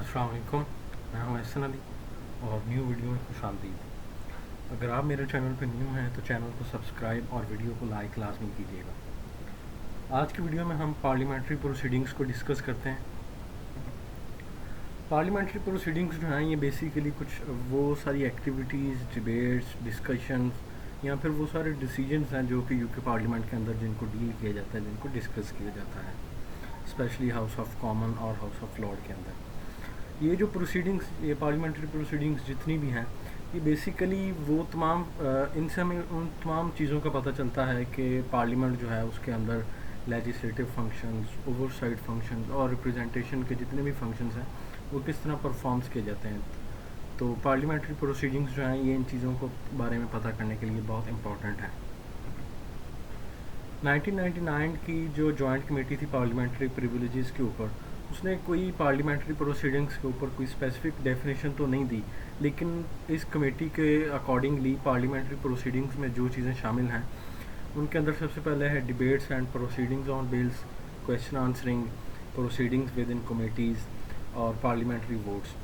अस्सलाम वालेकुम। मैं हूं एहसन अली और न्यू वीडियो में खुशामदीद। अगर आप मेरे चैनल पर न्यू हैं तो चैनल को सब्सक्राइब और वीडियो को लाइक लाजमी कीजिएगा। आज की वीडियो में हम पार्लियामेंट्री प्रोसीडिंग्स को डिस्कस करते हैं। पार्लियामेंट्री प्रोसीडिंग्स जो हैं ये बेसिकली कुछ वो सारी एक्टिविटीज़, डिबेट्स, डिस्कशंस या फिर वो सारे डिसीजंस हैं जो कि यूके पार्लियामेंट के अंदर जिनको डील किया जाता है, जिनको डिस्कस किया जाता है, स्पेशली हाउस ऑफ कॉमन और हाउस ऑफ लॉर्ड के अंदर। ये जो प्रोसीडिंग्स, ये पार्लियामेंट्री प्रोसीडिंग्स जितनी भी हैं, ये बेसिकली वो तमाम इनसे हमें उन तमाम चीज़ों का पता चलता है कि पार्लियामेंट जो है उसके अंदर लेजिस्लेटिव फंक्शंस, ओवरसाइट फंक्शंस और रिप्रेजेंटेशन के जितने भी फंक्शंस हैं वो किस तरह परफॉर्म्स किए जाते हैं। तो पार्लियामेंट्री प्रोसीडिंग्स जो हैं ये इन चीज़ों को बारे में पता करने के लिए बहुत इम्पॉर्टेंट है। 1999 की जो जॉइंट कमेटी थी पार्लियामेंट्री प्रिविलेजेस के ऊपर, उसने कोई पार्लियामेंट्री प्रोसीडिंग्स के ऊपर कोई स्पेसिफिक डेफिनेशन तो नहीं दी, लेकिन इस कमेटी के अकॉर्डिंगली पार्लियामेंट्री प्रोसीडिंग्स में जो चीज़ें शामिल हैं उनके अंदर सबसे पहले है debates and proceedings on bills, question answering, proceedings with in committees और पार्लियामेंट्री वोट्स।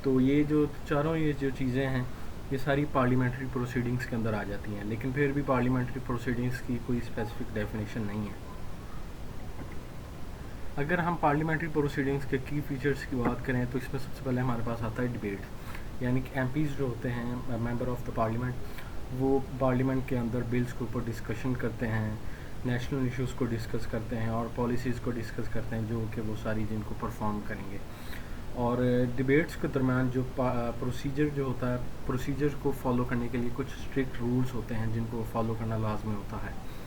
तो ये जो चारों ये जो चीज़ें हैं ये सारी पार्लियामेंट्री प्रोसीडिंग्स के अंदर आ जाती हैं, लेकिन फिर भी पार्लियामेंट्री प्रोसीडिंग्स की कोई स्पेसिफिक डेफिनेशन नहीं है। अगर हम पार्लियामेंट्री प्रोसीडिंग्स के की फ़ीचर्स की बात करें तो इसमें सबसे पहले हमारे पास आता है डिबेट, यानी कि एमपीज़ जो होते हैं, मेंबर ऑफ़ द पार्लियामेंट, वो पार्लियामेंट के अंदर बिल्स के ऊपर डिस्कशन करते हैं, नेशनल इश्यूज़ को डिस्कस करते हैं और पॉलिसीज़ को डिस्कस करते हैं जो कि वो सारी जिनको परफॉर्म करेंगे। और डिबेट्स के दरमियान जो प्रोसीजर जो होता है, प्रोसीजर को फॉलो करने के लिए कुछ स्ट्रिक्ट रूल्स होते हैं जिनको फॉलो करना लाजमी होता है।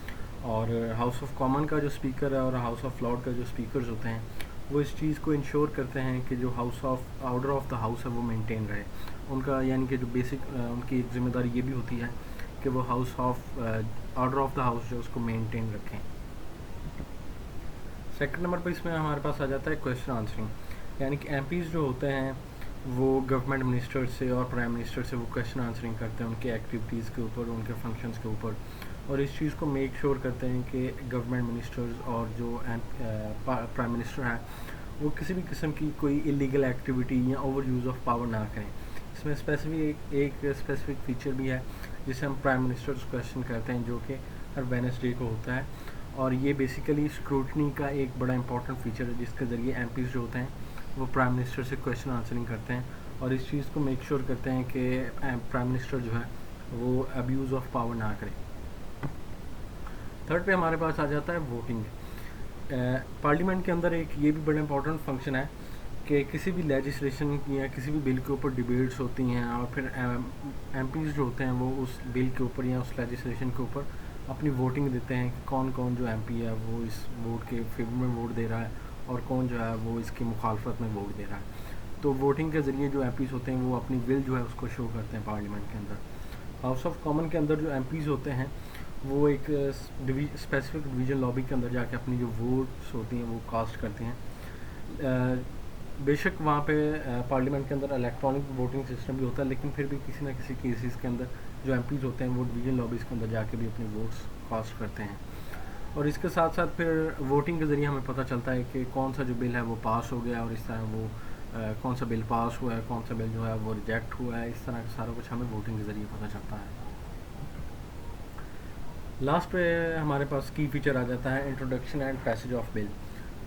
और हाउस ऑफ कॉमन का जो स्पीकर है और हाउस ऑफ लॉर्ड का जो स्पीकर्स होते हैं वो इस चीज़ को इंश्योर करते हैं कि जो house of order of the house है वो मेंटेन रहे उनका, यानी कि जो बेसिक उनकी एक जिम्मेदारी ये भी होती है कि वो house of order of the house जो उसको मेंटेन रखें। सेकंड नंबर पर इसमें हमारे पास आ जाता है क्वेश्चन आंसरिंग, यानी कि एमपीज़ जो होते हैं वो गवर्नमेंट मिनिस्टर से और प्राइम मिनिस्टर से वो क्वेश्चन आंसरिंग करते हैं उनके एक्टिविटीज़ के ऊपर, उनके फंक्शंस के ऊपर, और इस चीज़ को मेक श्योर करते हैं कि गवर्नमेंट मिनिस्टर्स और जो प्राइम मिनिस्टर हैं वो किसी भी किस्म की कोई इलीगल एक्टिविटी या ओवर यूज़ ऑफ पावर ना करें। इसमें स्पेसिफिक एक स्पेसिफिक फीचर भी है जिसे हम प्राइम मिनिस्टर्स क्वेश्चन कहते हैं, जो कि हर वेडनेसडे को होता है, और ये बेसिकली स्क्रूटनी का एक बड़ा इंपॉर्टेंट फीचर है जिसके ज़रिए एमपीज़ जो होते हैं वो प्राइम मिनिस्टर से क्वेश्चन आंसरिंग करते हैं और इस चीज़ को मेक श्योर करते हैं कि प्राइम मिनिस्टर जो है वो अब्यूज़ ऑफ पावर ना करें। थर्ड पे हमारे पास आ जाता है वोटिंग। पार्लियामेंट के अंदर एक ये भी बड़ा इंपॉर्टेंट फंक्शन है कि किसी भी लेजिस्लेशन या किसी भी बिल के ऊपर डिबेट्स होती हैं और फिर एमपीज़ जो होते हैं वो उस बिल के ऊपर या उस लेजिस्लेशन के ऊपर अपनी वोटिंग देते हैं कि कौन कौन जो एमपी है वो इस वोट के फेवर में वोट दे रहा है और कौन जो है वो इसकी मुखालफत में वोट दे रहा है। तो वोटिंग के ज़रिए जो एमपीज़ होते हैं वो अपनी विल जो है उसको शो करते हैं पार्लियामेंट के अंदर। हाउस ऑफ कॉमन के अंदर जो एमपीज़ होते हैं वो एक स्पेसिफिक डिवीज़न लॉबी के अंदर जाके अपनी जो वोट्स होती हैं वो कास्ट करते हैं। बेशक वहाँ पे पार्लियामेंट के अंदर इलेक्ट्रॉनिक वोटिंग सिस्टम भी होता है, लेकिन फिर भी किसी न किसी केसेस के अंदर जो एमपीज़ होते हैं वो डिवीज़न लॉबीज़ के अंदर जाके भी अपनी वोट्स कास्ट करते हैं। और इसके साथ साथ फिर वोटिंग के ज़रिए हमें पता चलता है कि कौन सा जो बिल है वो पास हो गया और इस तरह वो कौन सा बिल पास हुआ है, कौन सा बिल जो है वो रिजेक्ट हुआ है, इस तरह का सारा कुछ हमें वोटिंग के ज़रिए पता चलता है। लास्ट पे हमारे पास की फ़ीचर आ जाता है introduction and passage of bill.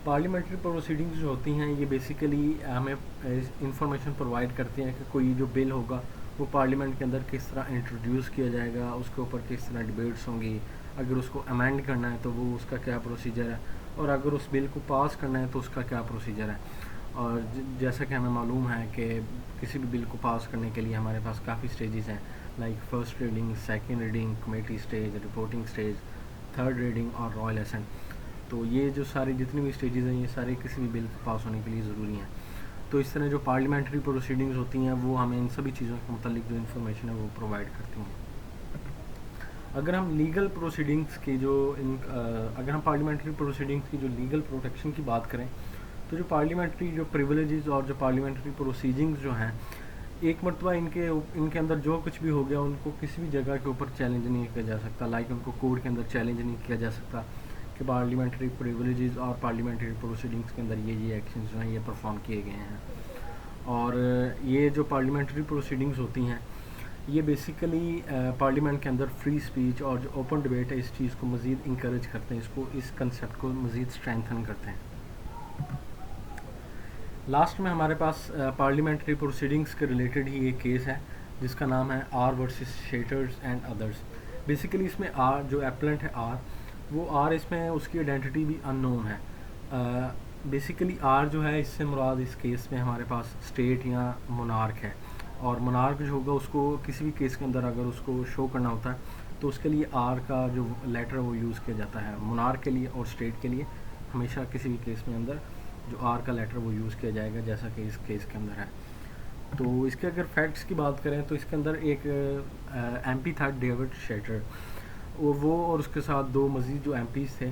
Parliamentary proceedings जो होती हैं ये बेसिकली हमें इंफॉर्मेशन प्रोवाइड करती हैं कि कोई जो बिल होगा वो पार्लियामेंट के अंदर किस तरह इंट्रोड्यूस किया जाएगा, उसके ऊपर किस तरह डिबेट्स होंगी, अगर उसको अमेंड करना है तो वो उसका क्या प्रोसीजर है, और अगर उस बिल को पास करना है तो उसका क्या प्रोसीजर है। और जैसा कि हमें मालूम है कि किसी भी बिल को पास करने के लिए हमारे पास काफ़ी स्टेजेस हैं, like first reading, second reading, committee stage, reporting stage, third reading और रॉयल असेंट। तो ये जो सारी जितनी भी स्टेजेस हैं ये सारे किसी भी बिल के पास होने के लिए ज़रूरी हैं। तो इस तरह जो पार्लियामेंट्री प्रोसीडिंग्स होती हैं वो हमें इन सभी चीज़ों के मुतालिक जो इन्फॉर्मेशन है वो प्रोवाइड करती हैं। अगर हम लीगल प्रोसीडिंग्स की अगर हम पार्लियामेंट्री प्रोसीडिंग्स की जो लीगल प्रोटेक्शन की बात करें तो जो पार्लियामेंट्री जो प्रिविलेजेस और जो पार्लियामेंट्री प्रोसीडिंग्स जो हैं, एक मरतबा इनके अंदर जो कुछ भी हो गया उनको किसी भी जगह के ऊपर चैलेंज नहीं किया जा सकता, लाइक उनको कोर्ट के अंदर चैलेंज नहीं किया जा सकता कि पार्लियामेंट्री प्रिविलेजेस और पार्लियामेंट्री प्रोसीडिंग्स के अंदर ये एक्शंस जो हैं ये परफॉर्म किए गए हैं। اور یہ جو پارلیمنٹری پروسیڈنگز ہوتی ہیں یہ بیسیکلی پارلیمنٹ کے اندر فری اسپیچ اور جو اوپن ڈبیٹ ہے اس چیز کو مزید انکریج کرتے ہیں، اس کنسیپٹ کو مزید اسٹرینتھن کرتے ہیں۔ لاسٹ میں ہمارے پاس پارلیمنٹری پروسیڈنگز کے ریلیٹڈ ہی ایک کیس ہے جس کا نام ہے R versus Chaytor and others. Basically اس میں آر جو ایپلنٹ ہے وہ آر اس میں اس کی آئیڈینٹی بھی ان نون ہے۔ بیسیکلی آر جو ہے اس سے مراد اس کیس میں ہمارے پاس اسٹیٹ یا مونارک ہے، اور مونارک جو ہوگا اس کو کسی بھی کیس کے اندر اگر اس کو شو کرنا ہوتا ہے تو اس کے لیے آر کا جو لیٹر وہ یوز کیا جاتا ہے۔ مونارک کے لیے اور اسٹیٹ کے لیے ہمیشہ کسی بھی کیس میں اندر جو آر کا لیٹر وہ یوز کیا جائے گا، جیسا کہ اس کیس کے اندر ہے۔ تو اس کے اگر فیکٹس کی بات کریں تو اس کے اندر ایک ایم پی تھا ڈیوڈ شیٹر، وہ اور اس کے ساتھ دو مزید جو ایم پیز تھے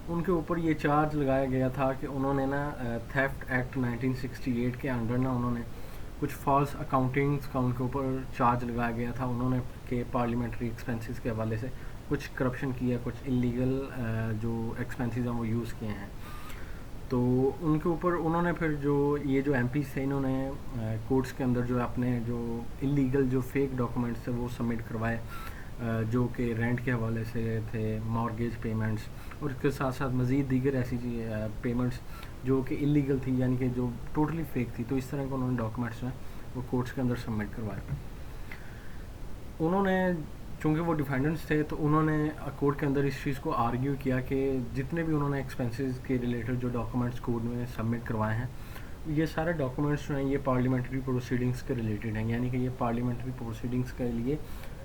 ان کے اوپر یہ چارج لگایا گیا تھا کہ انہوں نے نا تھیفٹ ایکٹ 1968 کے انڈر نا انہوں نے کچھ فالس اکاؤنٹنگس کا ان کے اوپر چارج لگایا گیا تھا، انہوں نے کہ پارلیمنٹری ایکسپینسز کے حوالے سے کچھ کرپشن کیا، کچھ انلیگل جو ایکسپینسز ہیں وہ یوز کیے ہیں۔ تو ان کے اوپر انہوں نے پھر یہ جو ایم پیز تھے انہوں نے کورٹس کے اندر جو اپنے جو انلیگل جو فیک ڈاکومنٹس تھے وہ سبمٹ کروائے، جو کہ رینٹ کے حوالے سے تھے، مارگیج پیمنٹس اور اس کے ساتھ ساتھ مزید دیگر ایسی پیمنٹس جو کہ انلیگل تھی، یعنی کہ جو ٹوٹلی فیک تھی۔ تو اس طرح کے انہوں نے ڈاکومنٹس ہیں وہ کورٹس کے اندر سبمٹ کروائے۔ انہوں نے چونکہ وہ ڈیفینڈنٹس تھے تو انہوں نے کورٹ کے اندر اس چیز کو آرگیو کیا کہ جتنے بھی انہوں نے ایکسپینسز کے ریلیٹڈ جو ڈاکومنٹس کورٹ میں سبمٹ کروائے ہیں یہ سارے ڈاکومنٹس جو ہیں یہ پارلیمنٹری پروسیڈنگس کے ریلیٹڈ ہیں، یعنی کہ یہ پارلیمنٹری پروسیڈنگس کے لیے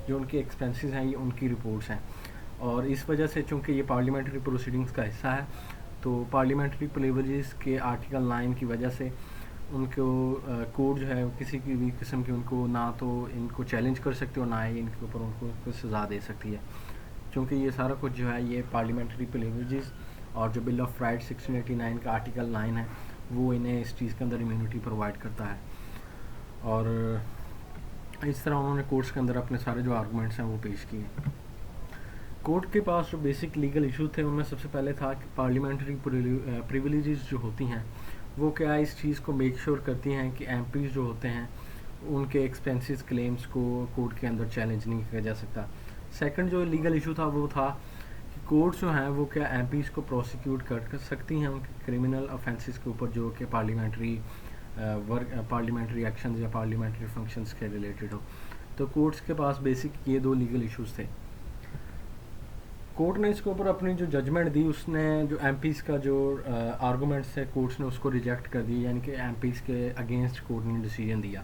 جو ان کے ایکسپینسز ہیں یہ ان کی رپورٹس ہیں۔ اور اس وجہ سے چونکہ یہ پارلیمنٹری پروسیڈنگس کا حصہ ہے تو پارلیمنٹری پریویلیجز کے آرٹیکل 9 کی وجہ سے ان کو کورٹ جو ہے کسی کی بھی قسم کی ان کو نہ تو ان کو چیلنج کر سکتی اور نہ ہی ان کے اوپر ان کو کوئی سزا دے سکتی ہے، چونکہ یہ سارا کچھ جو ہے یہ پارلیمنٹری پریویلیجز اور جو بل آف رائٹ 1689 کا آرٹیکل 9 ہے وہ انہیں اس چیز کے اندر امیونٹی پرووائڈ کرتا ہے۔ اور اس طرح انہوں نے کورٹس کے اندر اپنے سارے جو آرگومنٹس ہیں وہ پیش کیے۔ کورٹ کے پاس جو بیسک لیگل ایشو تھے ان میں سب سے پہلے تھا کہ پارلیمنٹری پریویلیجز جو ہوتی ہیں وہ کیا اس چیز کو میک شور کرتی ہیں کہ ایم پیز جو ہوتے ہیں ان کے ایکسپینسز کلیمز کو کورٹ کے اندر چیلنج نہیں کیا جا سکتا۔ سیکنڈ جو لیگل ایشو تھا وہ تھا کہ کورٹ جو ہیں وہ کیا ایم پیز کو پروسیکیوٹ کر سکتی ہیں ان کے کرمنل آفینسز کے اوپر جو کہ پارلیمنٹری ایکشنز یا پارلیمنٹری فنکشنز کے ریلیٹڈ ہو۔ تو کورٹس کے پاس بیسک یہ دو لیگل ایشوز تھے۔ کورٹ نے اس کے اوپر اپنی جو ججمنٹ دی اس نے جو ایم پیز کا جو آرگومنٹس ہے کورٹس نے اس کو ریجیکٹ کر دی، یعنی کہ ایم پیز کے اگینسٹ کورٹ نے ڈیسیجن دیا۔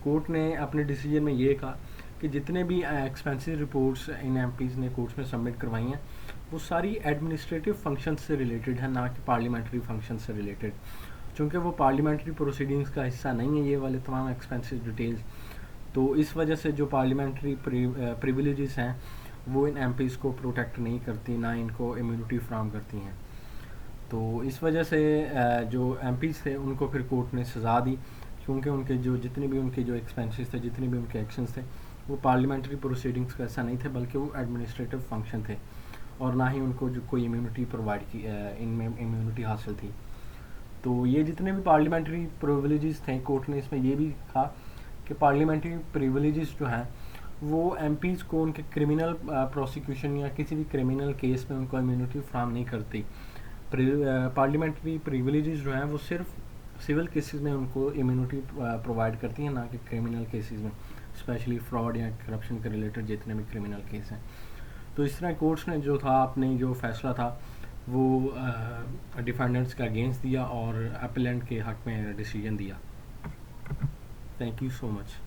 کورٹ نے اپنے ڈیسیجن میں یہ کہا کہ جتنے بھی ایکسپینسز رپورٹس ان ایم پیز نے کورٹس میں سبمٹ کروائی ہیں وہ ساری ایڈمنسٹریٹو فنکشن سے ریلیٹڈ ہیں، نہ کہ پارلیمنٹری فنکشن سے ریلیٹڈ، چونکہ وہ پارلیمنٹری پروسیڈنگز کا حصہ نہیں ہے یہ والے تمام ایکسپینسز ڈیٹیلز۔ تو اس وجہ سے جو پارلیمنٹری پریویلیجز ہیں وہ ان ایم پیز کو پروٹیکٹ نہیں کرتی، نہ ان کو امیونٹی فراہم کرتی ہیں۔ تو اس وجہ سے جو ایم پیز تھے ان کو پھر کورٹ نے سزا دی، کیونکہ ان کے جو جتنے بھی ان کے جو ایکسپینسز تھے، جتنے بھی ان کے ایکشنز تھے وہ پارلیمنٹری پروسیڈنگز کا ایسا نہیں تھے بلکہ وہ ایڈمنسٹریٹو فنکشن تھے، اور نہ ہی ان کو جو کوئی امیونٹی پرووائڈ کی ان میں امیونٹی حاصل تھی۔ تو یہ جتنے بھی پارلیمنٹری پریویلیجز تھے کورٹ نے اس میں یہ بھی کہا کہ پارلیمنٹری پریویلیجز جو ہیں وہ ایم پیز کو ان کے کرمنل پروسیکیوشن یا کسی بھی کرمنل کیس میں ان کو امیونٹی فراہم نہیں کرتی۔ پارلیمنٹری پریویلیجز جو ہیں وہ صرف سول کیسز میں ان کو امیونٹی پرووائڈ کرتی ہیں، نہ کہ کرمنل کیسز میں، اسپیشلی فراڈ یا کرپشن کے ریلیٹڈ جتنے بھی کرمنل کیس ہیں۔ تو اس طرح کورٹس نے جو تھا اپنے جو فیصلہ تھا وہ ڈیفینڈنٹس کا اگینسٹ دیا اور اپیلنٹ کے حق میں ڈیسیجن دیا۔ Thank you so much.